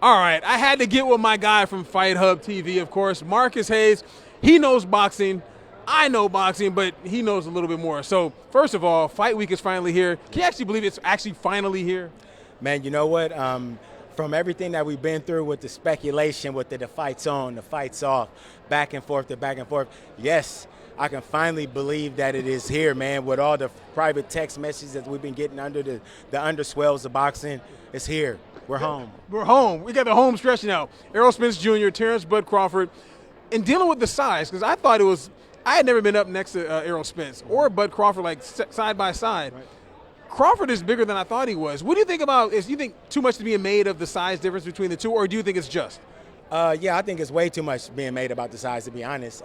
All right, I had to get with my guy from Fight Hub TV, of course, Marcus Hayes. He knows boxing. I know boxing, but he knows a little bit more. So, first of all, Fight Week is finally here. Can you actually believe it's actually finally here? Man, you know what? From everything that we've been through with the speculation, with the fights on, the fights off, back and forth to back and forth, yes, I can finally believe that it is here, man, with all the private text messages that we've been getting under the underswells of boxing. It's here. We're home. We're home. We got the home stretch now. Errol Spence Jr., Terence Bud Crawford. And dealing with the size, because I had never been up next to Errol Spence or Bud Crawford like side by side. Right. Crawford is bigger than I thought he was. What do you think about, do you think too much is being made of the size difference between the two, or do you think it's just? Yeah, I think it's way too much being made about the size, to be honest.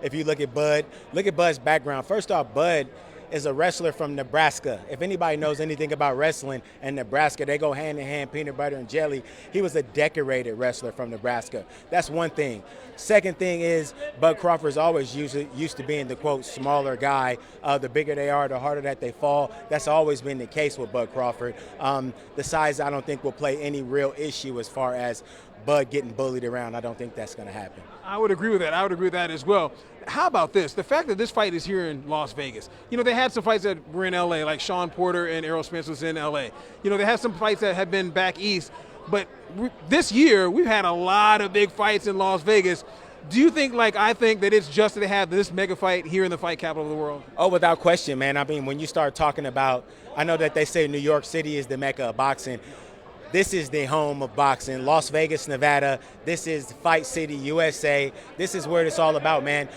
If you look at Bud's background. First off, Bud is a wrestler from Nebraska. If anybody knows anything about wrestling and Nebraska, they go hand in hand, peanut butter and jelly. He was a decorated wrestler from Nebraska. That's one thing. Second thing is Bud Crawford's always used to being the, quote, smaller guy. The bigger they are, the harder that they fall. That's always been the case with Bud Crawford. The size, I don't think, will play any real issue as far as Bud getting bullied around. I don't think that's going to happen. I would agree with that. I would agree with that as well. How about this? The fact that this fight is here in Las Vegas. You know, they had some fights that were in L.A., like Sean Porter and Errol Spence was in L.A. You know, they had some fights that have been back east. But this year, we've had a lot of big fights in Las Vegas. Do you think, like I think, that it's just that they have this mega fight here in the fight capital of the world? Oh, without question, man. I mean, when you start talking about, I know that they say New York City is the mecca of boxing. This is the home of boxing. Las Vegas, Nevada. This is Fight City, USA. This is where it's all about, man.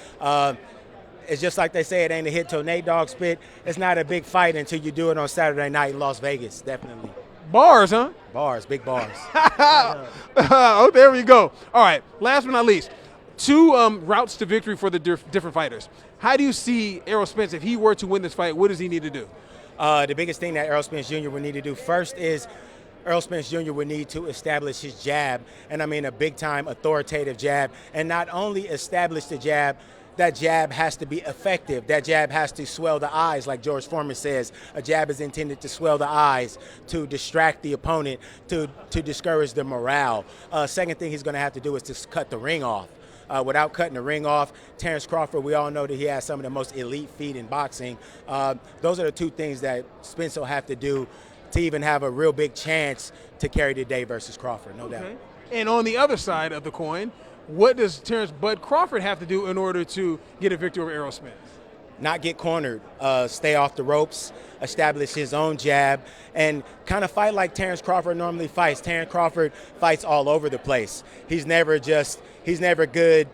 It's just like they say, it ain't a hit till Nate Dogg spit. It's not a big fight until you do it on Saturday night in Las Vegas, definitely. Bars, huh? Bars, big bars. Oh, there we go. All right, last but not least, two routes to victory for the different fighters. How do you see Errol Spence, if he were to win this fight, what does he need to do? The biggest thing that Errol Spence Jr. would need to do first is Errol Spence Jr. would need to establish his jab, and I mean a big-time authoritative jab, and not only establish the jab, that jab has to be effective. That jab has to swell the eyes, like George Foreman says. A jab is intended to swell the eyes, to distract the opponent, to discourage the morale. Second thing he's going to have to do is to cut the ring off. Without cutting the ring off, Terence Crawford, we all know that he has some of the most elite feet in boxing. Those are the two things that Spence will have to do to even have a real big chance to carry the day versus Crawford, no doubt. And on the other side of the coin, what does Terence Bud Crawford have to do in order to get a victory over Errol Spence? Not get cornered, stay off the ropes, establish his own jab, and kind of fight like Terence Crawford normally fights. Terence Crawford fights all over the place. He's never good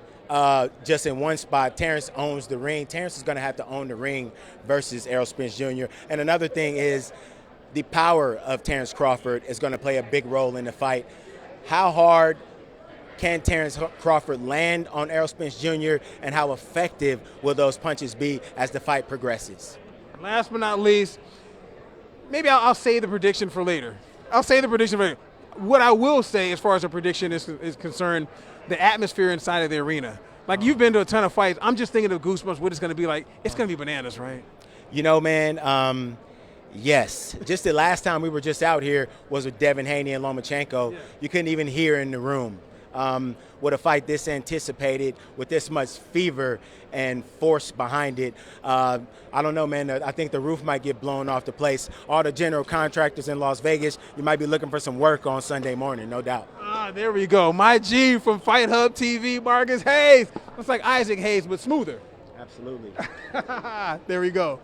just in one spot. Terence owns the ring. Terence is going to have to own the ring versus Errol Spence Jr. And another thing is the power of Terence Crawford is going to play a big role in the fight. How hard can Terence Crawford land on Errol Spence Jr., and how effective will those punches be as the fight progresses? Last but not least, maybe I'll say the prediction for later. What I will say as far as a prediction is concerned, the atmosphere inside of the arena. Like, you've been to a ton of fights. I'm just thinking of Goosebumps, what it's going to be like. It's going to be bananas, right? You know, man, yes. Just the last time we were just out here was with Devin Haney and Lomachenko. Yeah. You couldn't even hear in the room. With a fight this anticipated, with this much fever and force behind it, I don't know, man. I think the roof might get blown off the place. All the general contractors in Las Vegas, you might be looking for some work on Sunday morning, no doubt. There we go. My G from Fight Hub TV, Marcus Hayes. Looks like Isaac Hayes, but smoother. Absolutely. There we go.